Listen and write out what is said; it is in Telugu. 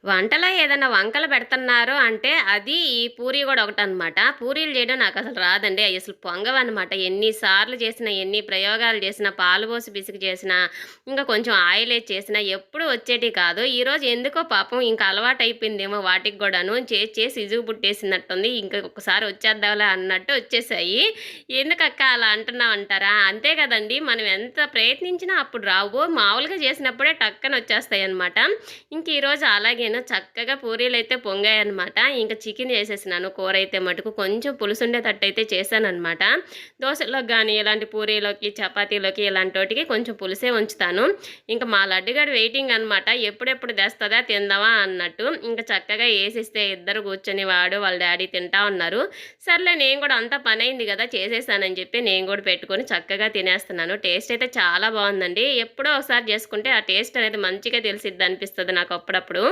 వంటలో ఏదైనా వంకలు పెడుతున్నారు అంటే అది ఈ పూరి గూడా ఒకటనమాట. పూరీలు చేయడం నాకసలు రాదండి. అయ్యసలు పొంగవనమాట. ఎన్ని సార్లు చేసినా, ఎన్ని ప్రయోగాలు చేసినా, పాలు పోసి పిసికి చేసినా, ఇంకా కొంచెం ఆయిలేసి చేసినా ఎప్పుడు వచ్చేటియి కాదు. ఈరోజు ఎందుకో పాపం ఇంక అలవాటయిపోయిందేమో వాటికి గూడాను. చేసి చేసి ఇసుగు పుట్టేసినట్టుంది. ఇంక ఒక్కసారి వచ్చేద్దాంలే అన్నట్టు వచ్చేసాయి. ఎందుకక్క అలా అంటున్నావంటారా? అంతే కదండీ! మనం ఎంత ప్రయత్నించినా అప్పుడు రావు. మామూలుగా చేసినప్పుడే టక్కన వచ్చేస్తాయనమాట. ఇంక ఈరోజు అలాగేను చక్కగా పూరీలైతే పొంగాయనమాట. ఇంక చికెన్ చేసేసినాను. కూరైతే మటుకు కొంచెం పులుసుండేటట్టయితే చేశాననమాట. దోసల్లోకి గానీ, ఇలాంటి పూరీలోకి, చపాతీలోకి ఇలాంటోటికి కొంచెం పులుసే ఉంచుతాను. ఇంక మా లడ్డుగాడు వెయిటింగ్ అనమాట. ఎప్పుడెప్పుడు తెస్తదా తిందామా అన్నట్టు. ఇంక చక్కగా ఏసిస్తే ఇద్దరు కూర్చొని వాడు, వాళ్ళ డ్యాడీ తింటా ఉన్నారు. సర్లే నేను గూడా అంతా పనైంది గదా! చేసేసానని చెప్పి నేను గూడా పెట్టుకొని చక్కగా తినేస్తున్నాను. టేస్ట్ అయితే చాలా బావుందండి. ఎప్పుడో ఒకసారి చేసుకుంటే ఆ టేస్ట్ అనేది మంచిగా తెలిసిద్దనిపిస్తది నాకు అప్పుడప్పుడు.